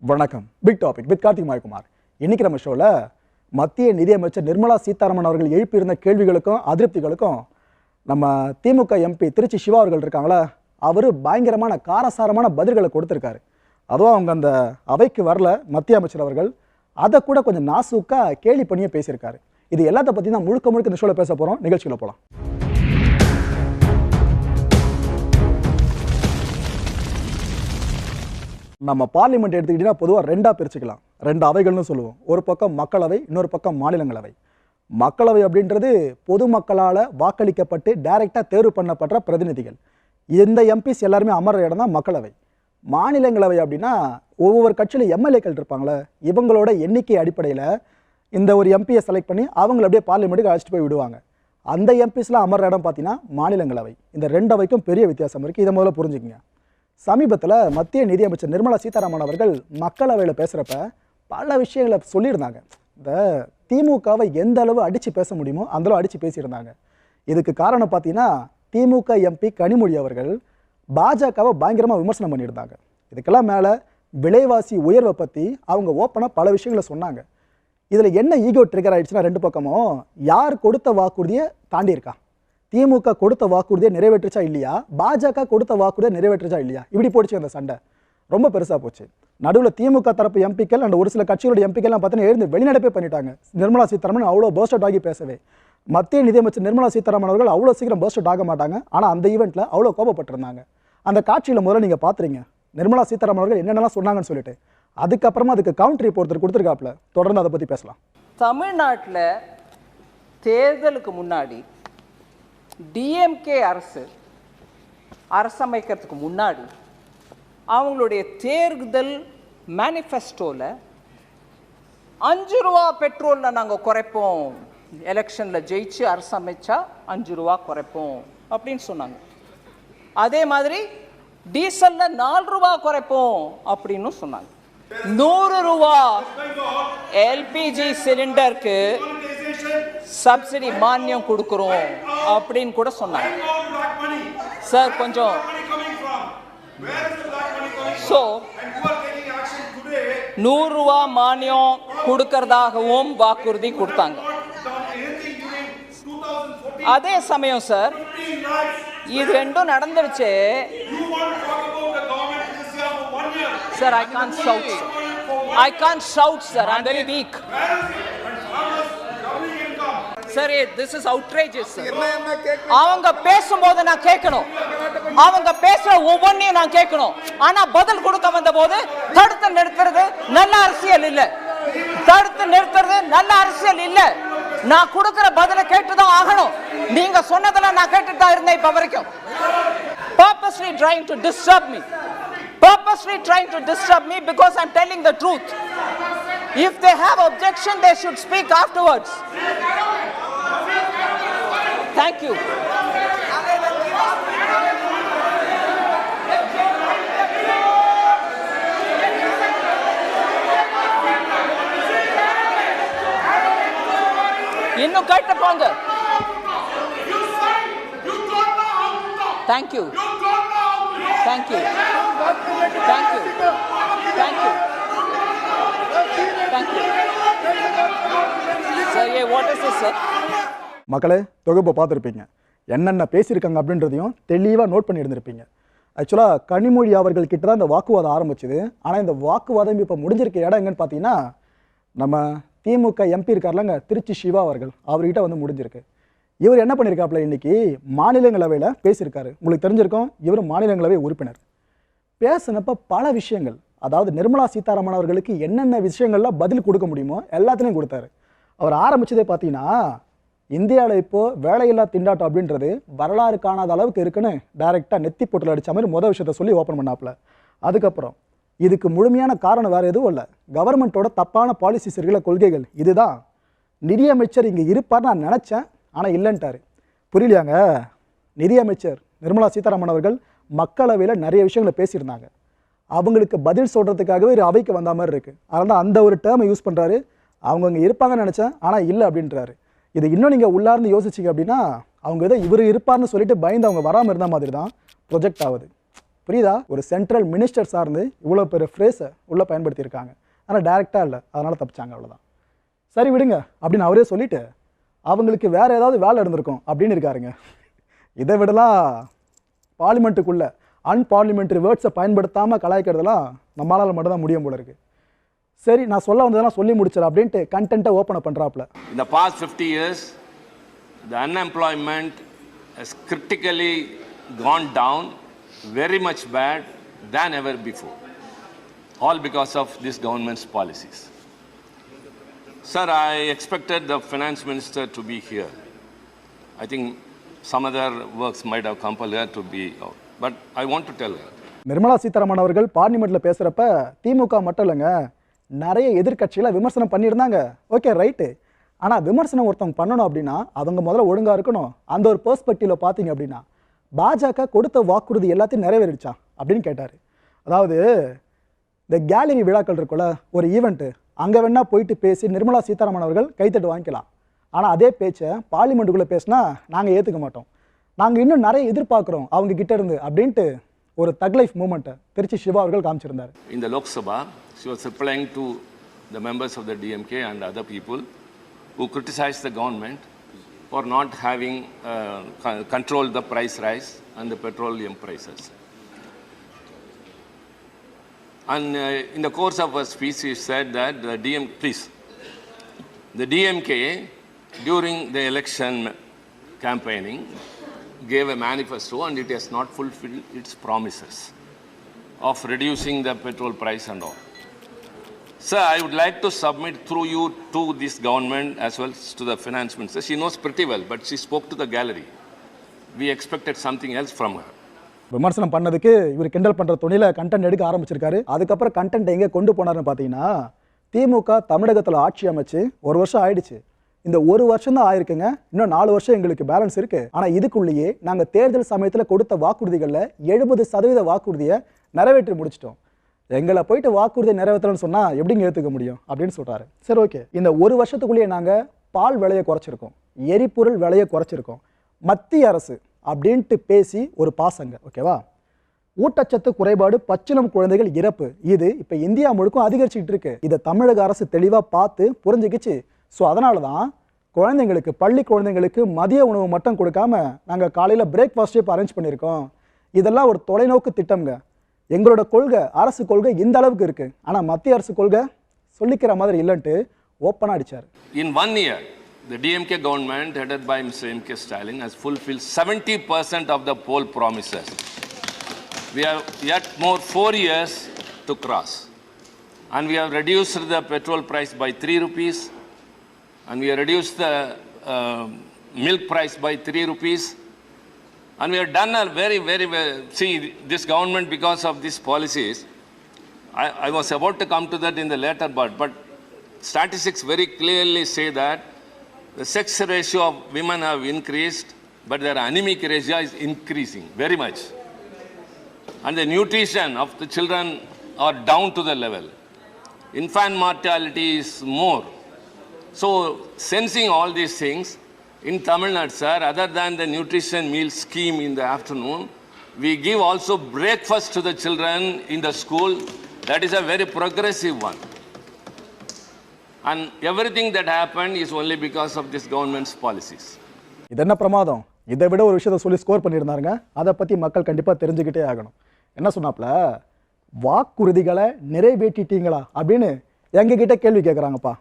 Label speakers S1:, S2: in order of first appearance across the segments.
S1: வணக்கம். Big topic with Karthik Mayakumar. இன்னைக்கு நம்ம ஷோவில் மத்திய நிதியமைச்சர் நிர்மலா சீதாராமன் அவர்கள் எழுப்பியிருந்த கேள்விகளுக்கும் அதிருப்திகளுக்கும் நம்ம திமுக எம்பி திருச்சி சிவா அவர்கள் இருக்காங்களா, அவர் பயங்கரமான காரசாரமான பதில்களை கொடுத்துருக்காரு. அதுவும் அவங்க அந்த அவைக்கு வரல மத்திய அமைச்சர் அவர்கள், அதை கூட கொஞ்சம் நாசூக்கா கேலி பண்ணியே பேசியிருக்காரு. இது எல்லாத்த பற்றி தான் முழுக்க முழுக்க இந்த ஷோவில் பேச போகிறோம். நிகழ்ச்சியில் போகலாம். நம்ம பார்லிமெண்ட் எடுத்துக்கிட்டீங்கன்னா பொதுவாக ரெண்டாக பிரிச்சுக்கலாம். ரெண்டு அவைகள்னு சொல்லுவோம். ஒரு பக்கம் மக்களவை, இன்னொரு பக்கம் மாநிலங்களவை. மக்களவை அப்படின்றது பொதுமக்களால் வாக்களிக்கப்பட்டு டைரெக்டாக தேர்வு பண்ணப்பட்ட பிரதிநிதிகள். இந்த எம்பிஸ் எல்லாருமே அமர்ற இடம் தான் மக்களவை. மாநிலங்களவை அப்படின்னா ஒவ்வொரு கட்சியில் எம்எல்ஏக்கள் இருப்பாங்களே, இவங்களோட எண்ணிக்கை அடிப்படையில் இந்த ஒரு எம்பியை செலக்ட் பண்ணி அவங்கள அப்படியே பார்லிமெண்ட்டுக்கு அழைச்சிட்டு போய் விடுவாங்க. அந்த எம்பிஸ்லாம் அமர்ற இடம் பார்த்தீங்கன்னா மாநிலங்களவை. இந்த ரெண்டு அவைக்கும் பெரிய வித்தியாசம் இருக்குது. இதை முதல்ல புரிஞ்சுக்கங்க. சமீபத்தில் மத்திய நிதியமைச்சர் நிர்மலா சீதாராமன் அவர்கள் மக்களவையில் பேசுகிறப்ப பல விஷயங்களை சொல்லியிருந்தாங்க. இந்த திமுகவை எந்த அளவு அடித்து பேச முடியுமோ அந்தளவு அடித்து பேசியிருந்தாங்க. இதுக்கு காரணம் பார்த்தீங்கன்னா திமுக எம்பி கனிமொழி அவர்கள் பாஜகவை பயங்கரமாக விமர்சனம் பண்ணியிருந்தாங்க. இதுக்கெல்லாம் மேலே விலைவாசி உயர்வை பற்றி அவங்க ஓப்பனாக பல விஷயங்களை சொன்னாங்க. இதில் என்ன ஈகோ ட்ரிகர் ஆகிடுச்சுன்னா, ரெண்டு பக்கமும் யார் கொடுத்த வாக்குறுதியை தாண்டியிருக்கா, திமுக கொடுத்த வாக்குறுதியை நிறைவேற்றுச்சா இல்லையா, பாஜக கொடுத்த வாக்குறுதியை நிறைவேற்றுச்சா இல்லையா, இப்படி போடுச்சு அந்த சண்டை. ரொம்ப பெருசாக போச்சு. நடுவில் திமுக தரப்பு எம்பிக்கள் அண்ட் ஒரு சில கட்சிகளுடைய எம்பிக்கள்லாம் பார்த்தீங்கன்னா எழுந்து வெளிநடப்பே பண்ணிட்டாங்க. நிர்மலா சீதாராமன் அவ்வளோ பர்ஸ்ட் அவுட் ஆகி பேசவே. மத்திய நிதியமைச்சர் நிர்மலா சீதாராமன் அவர்கள் அவ்வளோ சீக்கிரம் பர்ஸ்ட் அவுட் ஆக மாட்டாங்க. ஆனால் அந்த ஈவெண்ட்டில் அவ்வளோ கோபப்பட்டிருந்தாங்க. அந்த காட்சியில் முதல்ல நீங்கள் பார்த்துறீங்க நிர்மலா சீதாராமன் அவர்கள் என்னென்னலாம் சொன்னாங்கன்னு சொல்லிட்டு. அதுக்கப்புறமா அதுக்கு கவுண்டர் ரிப்போர்ட் கொடுத்துருக்காப்புல. தொடர்ந்து அதை பற்றி பேசலாம்.
S2: தமிழ்நாட்டில் தேர்தலுக்கு முன்னாடி டிஎம்கே அரசமைக்கிறதுக்கு முன்னாடி அவங்களுடைய தேர்தல் மேனிஃபெஸ்டோவில் 5 ரூபா பெட்ரோலில் நாங்கள் குறைப்போம், எலெக்ஷனில் ஜெயிச்சு அரசமைச்சா 5 ரூபா குறைப்போம் அப்படின்னு சொன்னாங்க. அதே மாதிரி டீசலில் 4 ரூபா குறைப்போம் அப்படின்னு சொன்னாங்க. 100 ரூபா எல்பிஜி சிலிண்டருக்கு சப்சிடி மானியம் கொடுக்குறோம் அப்படின்னு கூட சொன்னாங்க. சார் கொஞ்சம் ஸோ 100 ரூபா மானியம் கொடுக்கறதாகவும் வாக்குறுதி கொடுத்தாங்க. அதே சமயம் சார் இது ரெண்டும் நடந்துருச்சு. Sir, I can't shout. I can't shout, sir. I'm very weak. Sir, this is outrageous, sir. அவங்க பேசும்போது நான் கேட்கணும், அவங்க பேசுற ஒவ்வொன்றையும் நான் கேட்கணும். ஆனா பதில் கொடுக்க வந்த போது தடுத்து நிறுத்துறது நல்ல அரசியல் இல்ல. தடுத்து நிறுத்துறது நல்ல அரசியல் இல்ல. நான் கொடுக்கிற பதிலை கேட்டுதான் ஆகணும். நீங்க சொன்னதெல்லாம் நான் கேட்டுட்டு தான் இருந்தேன் இப்ப வரைக்கும். Purposely trying to disturb me. Purposely trying to disturb me because I'm telling the truth. If they have objection, they should speak afterwards. Thank you. இன்னும் கேட்ட போங்க. Thank you. Thank you. Thank you. Thank you. Thank you. Sir, what is this, sir?
S1: மக்களே, தொகுப்பை பார்த்துருப்பீங்க. என்னென்ன பேசியிருக்காங்க அப்படின்றதையும் தெளிவாக நோட் பண்ணி இருந்திருப்பீங்க. ஆக்சுவலாக கனிமொழி அவர்கள் கிட்ட தான் இந்த வாக்குவாதம் ஆரம்பிச்சுது. ஆனால் இந்த வாக்குவாதம் இப்போ முடிஞ்சிருக்க இடம் எங்கன்னு பார்த்தீங்கன்னா, நம்ம திமுக எம்பி இருக்கார்லங்க திருச்சி சிவா அவர்கள், அவர்கிட்ட வந்து முடிஞ்சிருக்கு. இவர் என்ன பண்ணியிருக்காப்புல, இன்னைக்கு மாநிலங்களவையில் பேசியிருக்காரு. உங்களுக்கு தெரிஞ்சிருக்கோம், இவர் மாநிலங்களவை உறுப்பினர். பேசினப்ப பல விஷயங்கள், அதாவது நிர்மலா சீதாராமன் அவர்களுக்கு என்னென்ன விஷயங்கள்லாம் பதில் கொடுக்க முடியுமோ எல்லாத்துலேயும் கொடுத்தாரு. அவர் ஆரம்பிச்சதே பார்த்தீங்கன்னா, இந்தியாவில் இப்போது வேலையில்லா திண்டாட்டம் அப்படின்றது வரலாறு காணாத அளவுக்கு இருக்குன்னு டைரெக்டாக நெத்தி போட்டில் அடித்த மாதிரி மொதல் விஷயத்த சொல்லி ஓப்பன் பண்ணாப்புல. அதுக்கப்புறம் இதுக்கு முழுமையான காரணம் வேறு எதுவும் இல்லை, கவர்மெண்ட்டோட தப்பான பாலிசிஸ் இருக்கிற கொள்கைகள். இதுதான் நிதியமைச்சர் இங்கே இருப்பார் நான் நினச்சேன், ஆனால் இல்லைன்ட்டார். புரியலையாங்க? நிதியமைச்சர் நிர்மலா சீதாராமன் அவர்கள் மக்களவையில் நிறைய விஷயங்களை பேசியிருந்தாங்க. அவங்களுக்கு பதில் சொல்கிறதுக்காகவே ஒரு அவைக்கு வந்த மாதிரி இருக்குது. அதனால தான் அந்த ஒரு டேர்மை யூஸ் பண்ணுறாரு. அவங்க இங்கே இருப்பாங்கன்னு நினச்சேன், ஆனால் இல்லை அப்படின்றாரு. இது இன்னும் நீங்கள் உள்ளார்ந்து யோசிச்சிங்க அப்படின்னா, அவங்க ஏதோ இவர் இருப்பார்னு சொல்லிட்டு பயந்து அவங்க வராமல் இருந்த மாதிரி தான் ப்ரொஜெக்ட் ஆகுது. புரியுதா? ஒரு சென்ட்ரல் மினிஸ்டர் சார்ந்து இவ்வளோ பெரிய ஃப்ரேஸை உள்ளே பயன்படுத்தியிருக்காங்க. ஆனால் டைரெக்டாக இல்லை, அதனால் தப்பிச்சாங்க, அவ்வளோதான். சரி விடுங்க அப்படின்னு அவரே சொல்லிட்டு அவங்களுக்கு வேறு ஏதாவது வேலை இருந்திருக்கும் அப்படின்னு இருக்காருங்க. இதை விடலாம் பார்லிமெண்ட்டுக்குள்ளே அன்பார்லிமெண்ட்ரி வேர்ட்ஸை பயன்படுத்தாமல் கலாய்க்கிறதுலாம் நம்மளால் மட்டும்தான் முடியும் போல இருக்குது. சரி, நான் சொல்ல வந்ததெல்லாம் சொல்லி முடிச்சிடறேன் அப்படின்ட்டு கண்டென்ட்டை open பண்ணுறாப்புல.
S3: In the past 50 years, the unemployment has critically gone down, very much bad than ever before, all because of this government's policies. Sir, I expected the finance minister to be here. I think some other works might have compelled her to be out, but I want to tell her.
S1: Nirmala Sitharaman அவர்கள் பார்லிமெண்ட்டில் பேசுகிறப்ப திமுக மட்டும் இல்லைங்க, நிறைய எதிர்கட்சிகளை விமர்சனம் பண்ணியிருந்தாங்க. Okay, right. ஆனால் விமர்சனம் ஒருத்தவங்க பண்ணணும் அப்படின்னா அவங்க முதல்ல ஒழுங்காக இருக்கணும். அந்த ஒரு பெர்ஸ்பெக்டிவில் பார்த்தீங்க அப்படின்னா பாஜக கொடுத்த வாக்குறுதி எல்லாத்தையும் நிறைவேறிடுச்சா அப்படின்னு கேட்டார். அதாவது இந்த கேலரி விழாக்கள் இருக்குல்ல, ஒரு ஈவெண்ட்டு, அங்கே வேணா போயிட்டு பேசி நிர்மலா சீதாராமன் அவர்கள் கைத்தட்டு வாங்கிக்கலாம். ஆனால் அதே பேச்சை பார்லிமெண்ட்டுக்குள்ளே பேசினா நாங்கள் ஏற்றுக்க மாட்டோம், நாங்கள் இன்னும் நிறைய எதிர்பார்க்குறோம் அவங்க கிட்ட இருந்து அப்படின்ட்டு ஒரு தக் லைஃப் மூமெண்ட்டை திருச்சி சிவா அவர்கள் காமிச்சிருந்தார்.
S3: In the Lok Sabha, she was replying to the members of the DMK and other people who criticized the government for not having controlled the price rise and the petroleum prices. And in the course of her speech, she said that the DMK during the election campaigning gave a manifesto and it has not fulfilled its promises of reducing the petrol price and all. Sir, I would like to submit through you to this government as well as to the finance minister. She knows pretty well, but she spoke to the gallery. We expected something else from her.
S1: விமர்சனம் பண்ணதுக்கு இவர் கிண்டல் பண்ணுற துணியில் content எடுக்க ஆரம்பிச்சிருக்காரு. அதுக்கப்புறம் content எங்கே கொண்டு போனார்னு பார்த்தீங்கன்னா, திமுக தமிழகத்தில் ஆட்சி அமைச்சு 1 வருஷம் ஆயிடுச்சு. இந்த 1 வருஷம் தான் ஆயிருக்குங்க, இன்னும் 4 வருஷம் எங்களுக்கு பேலன்ஸ் இருக்கு. ஆனால் இதுக்குள்ளேயே நாங்கள் தேர்தல் சமயத்தில் கொடுத்த வாக்குறுதிகளில் 70% வாக்குறுதியை நிறைவேற்றி முடிச்சிட்டோம். எங்களை போயிட்டு வாக்குறுதி நிறைவேற்றலன்னு சொன்னால் எப்படிங்க ஏற்றுக்க முடியும் அப்படின்னு சொல்கிறாரு. சரி, ஓகே. இந்த 1 வருஷத்துக்குள்ளேயே நாங்கள் பால் விலையை குறைச்சிருக்கோம், எரிபொருள் விலையை குறைச்சிருக்கோம், மத்திய அரசு அப்படின்ட்டு பேசி ஒரு பாசங்க, ஓகேவா? ஊட்டச்சத்து குறைபாடு, பச்சிளம் குழந்தைகள் இறப்பு, இது இப்போ இந்தியா முழுக்கும் அதிகரிச்சுக்கிட்டு இருக்கு. இதை தமிழக அரசு தெளிவாக பார்த்து புரிஞ்சுக்கிச்சு. ஸோ அதனால தான் குழந்தைங்களுக்கு, பள்ளி குழந்தைங்களுக்கு மதிய உணவு மட்டும் கொடுக்காம நாங்கள் காலையில் பிரேக்ஃபாஸ்ட்டே இப்போ அரேஞ்ச் பண்ணியிருக்கோம். இதெல்லாம் ஒரு தொலைநோக்கு திட்டம்ங்க. எங்களோட கொள்கை, அரசு கொள்கை இந்த அளவுக்கு இருக்கு, ஆனால் மத்திய அரசு கொள்கை சொல்லிக்கிற மாதிரி இல்லைன்ட்டு ஓப்பனாக அடிச்சார்.
S3: In 1 year, the DMK government headed by Mr. M.K. Stalin has fulfilled 70% of the poll promises. We have yet more 4 years to cross. And we have reduced the petrol price by 3 rupees. And we have reduced the milk price by 3 rupees. And we have done a very, very, see, this government, because of these policies, I was about to come to that in the later part, but statistics very clearly say that the sex ratio of women have increased, but their anemic ratio is increasing very much. And the nutrition of the children are down to the level. Infant mortality is more. So, sensing all these things, in Tamil Nadu, sir, other than the nutrition meal scheme in the afternoon, we give also breakfast to the children in the school. That is a very progressive one. And everything that happened is only because of this government's policies.
S1: இது என்ன பிரமாதம்? இதை விட ஒரு விஷயத்தை சொல்லி score பண்ணியிருந்தாருங்க. அதை பற்றி மக்கள் கண்டிப்பாக தெரிஞ்சுக்கிட்டே ஆகணும். என்ன சொன்னாப்புல, வாக்குறுதிகளை நிறைவேற்றிட்டீங்களா அப்படின்னு எங்ககிட்ட கேள்வி கேட்குறாங்கப்பா.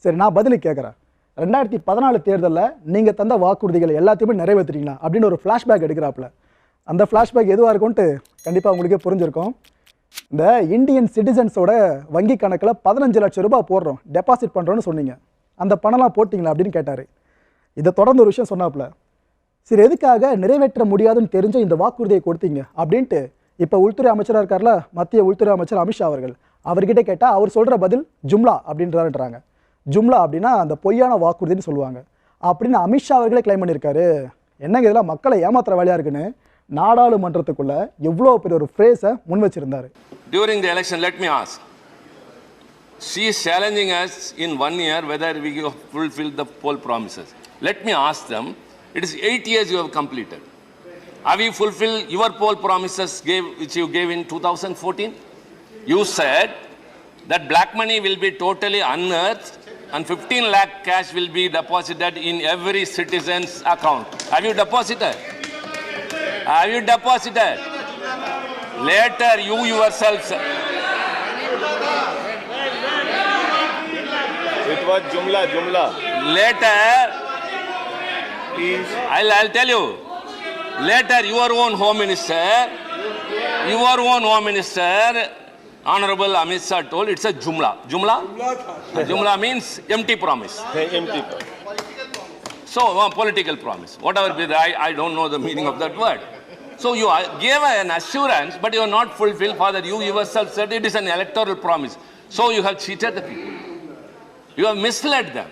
S1: சரி, நான் பதிலுக்கு கேட்குறேன். 2014 தேர்தலில் நீங்கள் தந்த வாக்குறுதிகளை எல்லாத்தையுமே நிறைவேற்றிட்டீங்களா அப்படின்னு ஒரு ஃப்ளாஷ்பேக் எடுக்கிறாப்புல. அந்த ஃப்ளாஷ்பேக் எதுவாக இருக்கும்ன்ட்டு கண்டிப்பாக உங்களுக்கே புரிஞ்சிருக்கும். இந்த இந்தியன் சிட்டிசன்ஸோட வங்கி கணக்கில் 15 லட்சம் ரூபாய் போடுறோம், டெபாசிட் பண்ணுறோன்னு சொன்னீங்க, அந்த பணம்லாம் போட்டிங்களா அப்படின்னு கேட்டார். இதை தொடர்ந்து ஒரு விஷயம் சொன்னாப்புல, சரி எதுக்காக நிறைவேற்ற முடியாதுன்னு தெரிஞ்ச இந்த வாக்குறுதியை கொடுத்தீங்க அப்படின்ட்டு இப்போ உள்துறை அமைச்சராக இருக்கார்ல, மத்திய உள்துறை அமைச்சர் அமித்ஷா அவர்கிட்ட கேட்டால் அவர் சொல்கிற பதில் ஜும்லா அப்படின்றாருன்றாங்க. ஜும்லா அப்படின்னா அந்த பொய்யான வாக்குறுதின்னு சொல்லுவாங்க அப்படின்னு அமித்ஷா அவர்களே கிளைம் பண்ணியிருக்காரு. என்னங்க இதெல்லாம் மக்களை ஏமாத்துற வேலையாக இருக்குன்னு நாடாளுமன்றத்துக்குள்ள எவ்வளோ பெரிய ஒரு ஃப்ரேஸை முன் வச்சிருந்தாரு.
S3: During the election, let me ask, she is challenging us in 1 year whether we have fulfilled the poll promises. Let me ask them, it is 8 years you have completed. Have you fulfilled your poll promises which you gave in 2014? You said that black money will be totally unearthed and 15 lakh cash will be deposited in every citizen's account. Have you deposited? Have you deposited? Later, you yourself said.
S4: It was Jumla.
S3: Later, I'll tell you. Later, your own Home Minister, Honorable Amit Shah told it's a Jumla. Jumla means empty promise.
S4: Empty.
S3: So, political promise. Whatever be the, I don't know the meaning of that word. So, you gave an assurance, but you are not fulfilled. Father, you yourself said it is an electoral promise. So, you have cheated the people. You have misled them.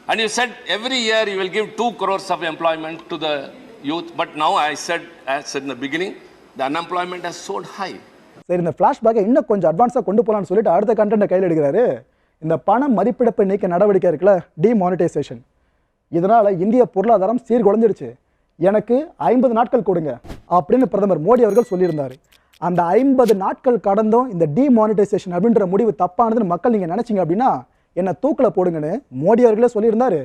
S3: And you said every year you will give 2 crores of employment to the youth. But now as I said in the beginning, the unemployment has soared high.
S1: சரி, இந்த ஃப்ளாஷ்பேக்கை இன்னும் கொஞ்சம் அட்வான்ஸாக கொண்டு போகலான்னு சொல்லிட்டு அடுத்த கண்டென்ட்டை கையில் எடுக்கிறாரு. இந்த பண மதிப்பிழப்பை நீக்க நடவடிக்கை இருக்குல்ல, டிமானிட்டைசேஷன். இதனால் இந்திய பொருளாதாரம் சீர்குலைஞ்சிடுச்சு. எனக்கு 50 நாட்கள் கொடுங்க அப்படின்னு பிரதமர் மோடி அவர்கள் சொல்லியிருந்தார். அந்த 50 நாட்கள் கடந்தும் இந்த டிமானிட்டைசேஷன் அப்படின்ற முடிவு தப்பானதுன்னு மக்கள் நீங்கள் நினச்சிங்க அப்படின்னா என்னை தூக்கில் போடுங்கன்னு மோடி அவர்களே சொல்லியிருந்தார்.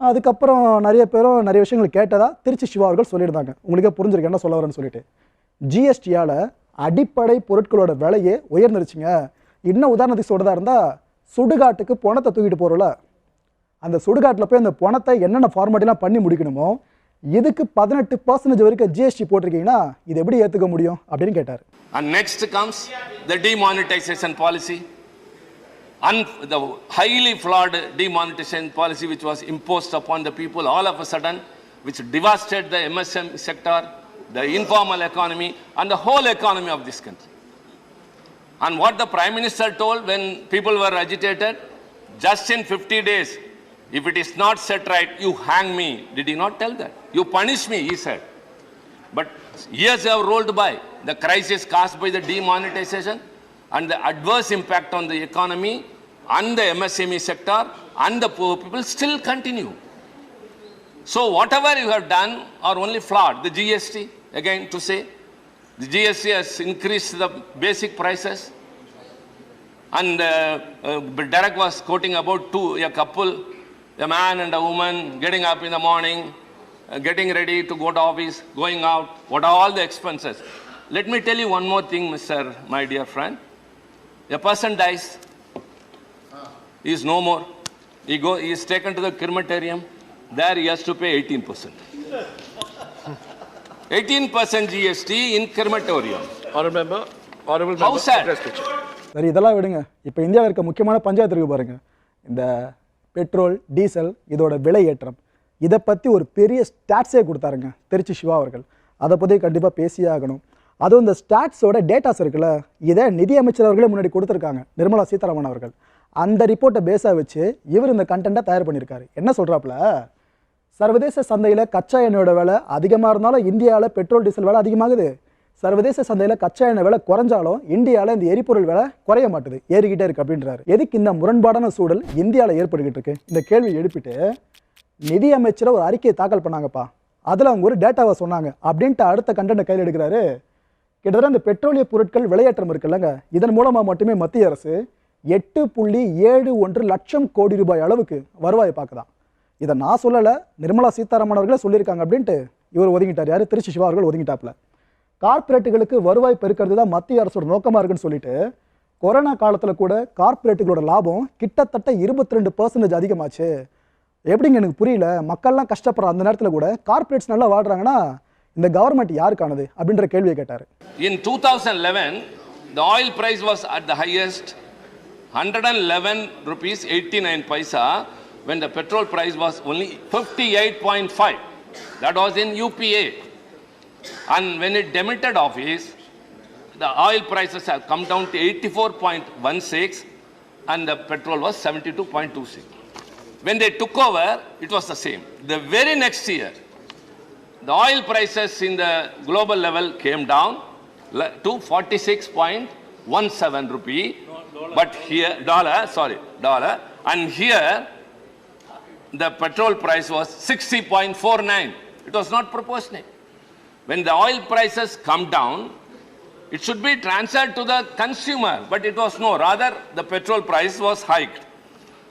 S1: அதுக்கப்புறம் நிறைய பேரும் நிறைய விஷயங்கள் கேட்டதா திருச்சி சிவா அவர்கள் சொல்லியிருந்தாங்க. உங்களுக்கே புரிஞ்சிருக்கு என்ன சொல்ல வரேன்னு சொல்லிட்டு. ஜிஎஸ்டியால் அடிப்படை பொருட்களோட விலையே உயர்ந்துருச்சுங்க. இன்னும் உதாரணத்துக்கு சொல்கிறதா இருந்தால், சுடுகாட்டுக்கு பணத்தை தூக்கிட்டு போகிறோம்ல, அந்த சுடுகாட்டில் போய் அந்த பணத்தை என்னென்ன ஃபார்மாலிட்டிலாம் பண்ணி முடிக்கணுமோ இதுக்கு 18% வரைக்கும் ஜிஎஸ்டி போட்டிருக்கீங்கன்னா இது எப்படி ஏற்றுக்க முடியும் அப்படின்னு கேட்டார்.
S3: And next comes the demonetization policy. And the highly flawed demonetization policy which was imposed upon the people all of a sudden, which devastated the MSME sector, the informal economy and the whole economy of this country. And what the Prime Minister told when people were agitated, just in 50 days, if it is not set right, you hang me. Did he not tell that? You punish me, he said. But years have rolled by. The crisis caused by the demonetization and the adverse impact on the economy and the MSME sector and the poor people still continue. So whatever you have done are only flawed. The GST, again to say, the GST has increased the basic prices. And Derek was quoting about a couple, a man and a woman getting up in the morning, getting ready to go to office, going out, what are all the expenses. Let me tell you one more thing, my dear friend. A person dies, he is no more. He is taken to the crematorium. There he has to pay 18%. 18% GST in crematorium.
S4: Honorable member.
S3: How sad?
S1: சரி, இதெல்லாம் விடுங்க. இப்போ இந்தியாவில் இருக்க முக்கியமான பஞ்சாயத்து இருக்கு பாருங்க, இந்த பெட்ரோல் டீசல் இதோட விலை ஏற்றம். இதை பற்றி ஒரு பெரிய ஸ்டாட்ஸே கொடுத்தாருங்க திருச்சி சிவா அவர்கள். அதை பற்றி கண்டிப்பாக பேசியே ஆகணும். அதுவும் இந்த ஸ்டாட்ஸோட டேட்டாஸ் இருக்குல்ல, இதை நிதியமைச்சர் அவர்களே முன்னாடி கொடுத்துருக்காங்க, நிர்மலா சீதாராமன் அவர்கள். அந்த ரிப்போர்ட்டை பேஸாக வச்சு இவர் இந்த கண்டென்ட்டை தயார் பண்ணியிருக்காரு. என்ன சொல்கிறாப்புல, சர்வதேச சந்தையில் கச்சா எண்ணெயோட விலை அதிகமாக இருந்தாலும் இந்தியாவில் பெட்ரோல் டீசல் விலை அதிகமாகுது. சர்வதேச சந்தையில் கச்சா எண்ணெய் விலை குறைஞ்சாலும் இந்தியாவில் இந்த எரிபொருள் விலை குறைய மாட்டுது, ஏறிக்கிட்டே இருக்கு அப்படின்றாரு. எதுக்கு இந்த முரண்பாடான சூழல் இந்தியாவில் ஏற்பட்டுக்கிட்டு இருக்கு? இந்த கேள்வி எழுப்பிட்டு நிதியமைச்சரை ஒரு அறிக்கையை தாக்கல் பண்ணாங்கப்பா, அதில் அவங்க ஒரு டேட்டாவை சொன்னாங்க அப்படின்ட்டு அடுத்த கண்டென்ட்டை கையில் எடுக்கிறாரு. கிட்டத்தட்ட இந்த பெட்ரோலிய பொருட்கள் விலையேற்றம் இருக்குல்லங்க, இதன் மூலமாக மட்டுமே மத்திய அரசு 8.71 லட்சம் கோடி ரூபாய் அளவுக்கு வருவாயை பார்க்குதான். இதை நான் சொல்லலை, நிர்மலா சீதாராமன் அவர்களே சொல்லியிருக்காங்க அப்படின்ட்டு இவர் ஒதுங்கிட்டார். யார்? திருச்சி சிவா அவர்கள் ஒதுங்கிட்டாப்புல. கார்பரேட்டுகளுக்கு வருவாய் பெருக்கிறது தான் மத்திய அரசோட நோக்கமாக இருக்குன்னு சொல்லிட்டு கொரோனா காலத்தில் கூட கார்பரேட்டுகளோட லாபம் கிட்டத்தட்ட 22% அதிகமாச்சு. எப்படிங்க எனக்கு புரியல, மக்கள்லாம் கஷ்டப்படுற அந்த நேரத்தில் கூட கார்பரேட்ஸ் நல்லா வாழ்றாங்கன்னா இந்த கவர்மெண்ட் யாருக்கானது அப்படின்ற கேள்வியை கேட்டார்.
S3: In 2011, the oil price was at the highest, 111 rupees 89 paisa, when the petrol price was only 58.5. That was in UPA. And when it demitted office, the oil prices have come down to 84.16 and the petrol was 72.26. When they took over, it was the same. The very next year, the oil prices in the global level came down to 46.17 rupee, but here, dollar, and here the petrol price was 60.49. It was not proportionate. when the oil prices come down, it should be transferred to the consumer, but it was no. Rather, the petrol price was hiked.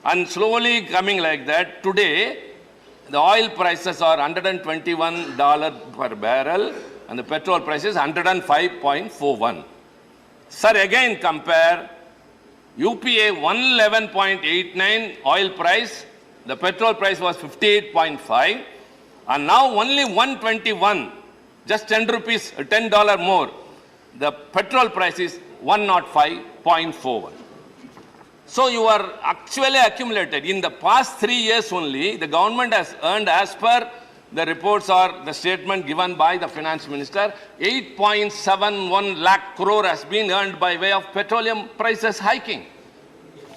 S3: And slowly coming like that, today, the oil prices are $121 per barrel, and the petrol price is 105.41. Sir, again compare UPA 111.89 oil price, the petrol price was 58.5, and now only 121, just 10 rupees, $10 more. The petrol price is 105.41. So you are actually accumulated. In the past 3 years only, the government has earned, as per the reports or the statement given by the finance minister, 8.71 lakh crore has been earned by way of petroleum prices hiking.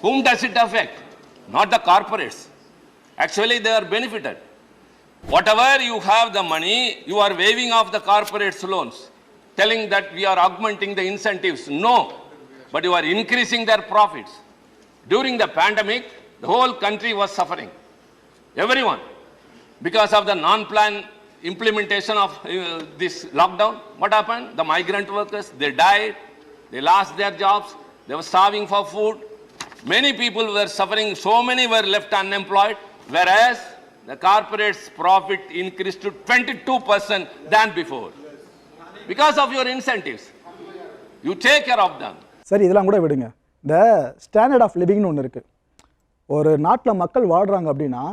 S3: Whom does it affect? Not the corporates. Actually, they are benefited. Whatever you have the money, you are waiving off the corporates' loans, telling that we are augmenting the incentives. No, but you are increasing their profits. During the pandemic, the whole country was suffering. Everyone. Because of the non-planned implementation of this lockdown, what happened? The migrant workers, they died, they lost their jobs, they were starving for food. Many people were suffering, so many were left unemployed, whereas the corporates' profit increased to 22% than before. Because of your incentives. You take care of them.
S1: சரி, இதெல்லாம் கூட விடுங்க. இந்த standard of லிவிங்னு ஒன்று இருக்குது. ஒரு நாட்டில் மக்கள் வாழ்கிறாங்க அப்படின்னா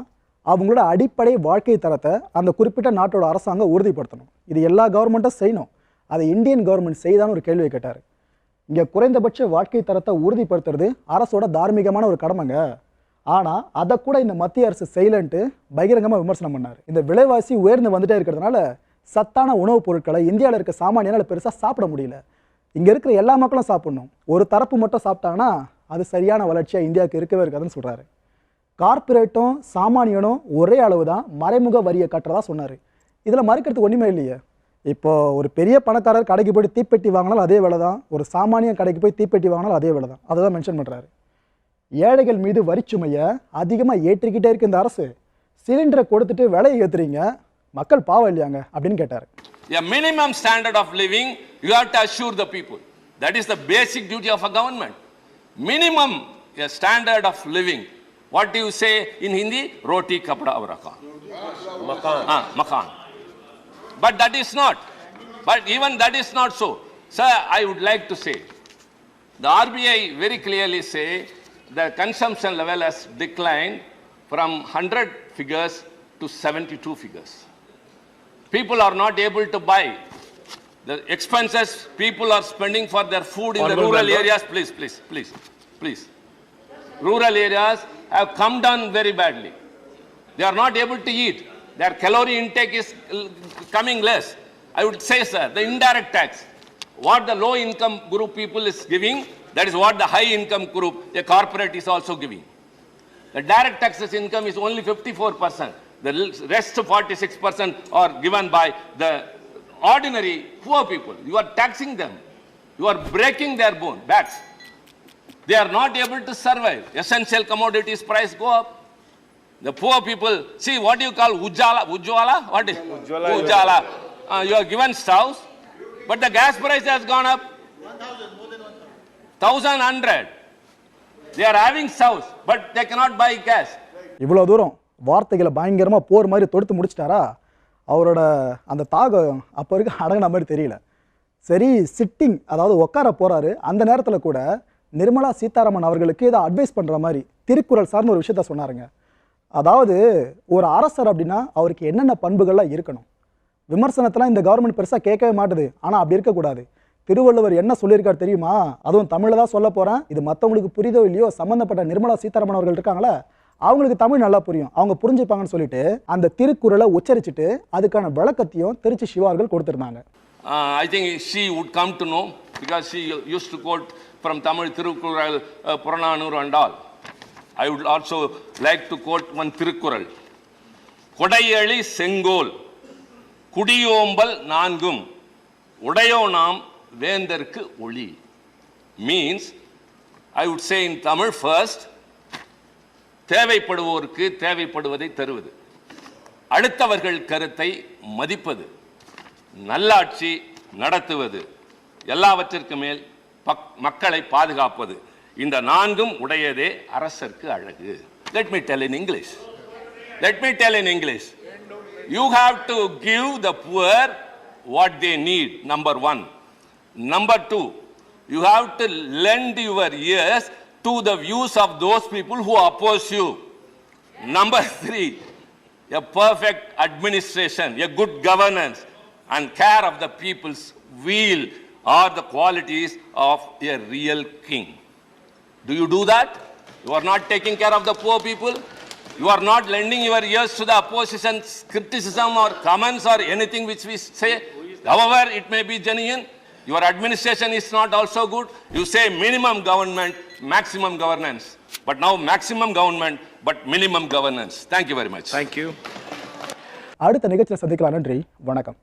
S1: அவங்களோட அடிப்படை வாழ்க்கை தரத்தை அந்த குறிப்பிட்ட நாட்டோட அரசாங்கம் உறுதிப்படுத்தணும். இது எல்லா கவர்மெண்ட்டும் செய்யணும். அதை இந்தியன் கவர்மெண்ட் செய்தான்னு ஒரு கேள்வியை கேட்டார். இங்கே குறைந்தபட்ச வாழ்க்கை தரத்தை உறுதிப்படுத்துறது அரசோட தார்மீகமான ஒரு கடமைங்க. ஆனால் அதை கூட இந்த மத்திய அரசு செய்யலன்ட்டு பகிரங்கமாக விமர்சனம் பண்ணார். இந்த விலைவாசி உயர்ந்து வந்துட்டே இருக்கிறதுனால சத்தான உணவுப் பொருட்களை இந்தியாவில் இருக்க சாமானியனால் பெருசாக சாப்பிட முடியல. இங்கே இருக்கிற எல்லா மக்களும் சாப்பிடணும். ஒரு தரப்பு மட்டும் சாப்பிட்டாங்கன்னா அது சரியான வளர்ச்சியாக இந்தியாவுக்கு இருக்கவே இருக்காதுன்னு சொல்கிறாரு. கார்பரேட்டும் சாமானியனும் ஒரே அளவு தான் மறைமுக வரியை கட்டுறதா சொன்னார். இதில் மறுக்கிறதுக்கு ஒன்றுமே இல்லையே. இப்போது ஒரு பெரிய பணக்காரர் கடைக்கு போய்ட்டு தீப்பெட்டி வாங்கினாலும் அதே வேலை தான், ஒரு சாமானியன் கடைக்கு போய் தீப்பெட்டி வாங்கினாலும் அதே வேலை தான். அதை தான் மென்ஷன் பண்ணுறாரு. ஏழைகள் மீது வரிச்சுமையை அதிகமாக ஏற்றிக்கிட்டே இருக்கு இந்த அரசு. சிலிண்டரை கொடுத்துட்டு விலையை ஏற்றுறீங்க, மக்கள் பாவம் இல்லையாங்க அப்படின்னு கேட்டார்.
S3: A minimum standard of living you have to assure the people. That is the basic duty of a government. Minimum a standard of living. What do you say in Hindi? Roti kapda aur makan. Makan. But that is not. But even that is not so. Sir, I would like to say, the RBI very clearly say the consumption level has declined from 100 figures to 72 figures. People are not able to buy. The expenses people are spending for their food in the rural areas, please. Rural areas have come down very badly. They are not able to eat. Their calorie intake is coming less. I would say, sir, the indirect tax, what the low income group people is giving, that is what the high income group, a corporate, is also giving. The direct taxes income is only 54%. The rest 46% are given by the ordinary poor people. You are taxing them. You are breaking their backs. They are not able to survive. Essential commodities price go up. The poor people, see what do you call Ujjwala? What is Ujjwala? You are given stoves, but the gas price has gone up. 1,100. They are having stoves, but they cannot buy gas.
S1: இவ்வளோ தூரம் வார்த்தைகளை பயங்கரமாக போர் மாதிரி தொடுத்து முடிச்சிட்டாரா? அவரோட அந்த தாகம் அப்போ இருக்க அடங்கின மாதிரி தெரியல. சரி, சிட்டிங், அதாவது உட்கார போகிறாரு. அந்த நேரத்தில் கூட நிர்மலா சீதாராமன் அவர்களுக்கு இதை அட்வைஸ் பண்ணுற மாதிரி திருக்குறள் சார்ந்த ஒரு விஷயத்த சொன்னாருங்க. அதாவது ஒரு அரசர் அப்படின்னா அவருக்கு என்னென்ன பண்புகள்லாம் இருக்கணும். விமர்சனத்தெல்லாம் இந்த கவர்மெண்ட் பெருசாக கேட்கவே மாட்டுது. ஆனால் அப்படி இருக்கக்கூடாது. திருவள்ளுவர் என்ன சொல்லியிருக்காரு தெரியுமா? அதுவும் தமிழில் தான் சொல்ல போகிறேன். இது மற்றவங்களுக்கு புரியுதோ இல்லையோ, சம்மந்தப்பட்ட நிர்மலா சீதாராமன் அவர்கள் இருக்காங்களே, அவங்களுக்கு தமிழ் நல்லா புரியும், அவங்க புரிஞ்சுப்பாங்கன்னு சொல்லிட்டு அந்த திருக்குறளை உச்சரிச்சுட்டு அதுக்கான விளக்கத்தையும் திருச்சி சிவா அவர்கள் கொடுத்துருந்தாங்க.
S3: I think she would come to know because she used to quote from Tamil Tirukkural, Purananur and all. I would also like to quote one Tirukkural. கொடையளி செங்கோல் குடியோம்பல் நான்கும் உடையோ நாம் வேந்தற்கு ஒளி. Means, I would say in Tamil first, தேவைப்படுவோருக்கு தேவைப்படுவதை தருவது, அடுத்தவர்கள் கருத்தை மதிப்பது, நல்லாட்சி நடத்துவது, எல்லாவற்றிற்கும் மேல் மக்களை பாதுகாப்பது, இந்த நான்கும் உடையதே அரசருக்கு அழகு. Let me tell in English. You have to give the poor what they need, number one. Number two, you have to lend your ears to the views of those people who oppose you. Number three, a perfect administration, a good governance and care of the people's weal are the qualities of a real king. Do you do that? You are not taking care of the poor people. You are not lending your ears to the opposition's criticism or comments or anything which we say, however it may be genuine. Your administration is not also good. You say minimum government, maximum governance. But now maximum government, but minimum governance. Thank you very much.
S4: Thank you.
S1: அடுத்த நிகழ்ச்சியில் சந்திக்கலாம். நன்றி, வணக்கம்.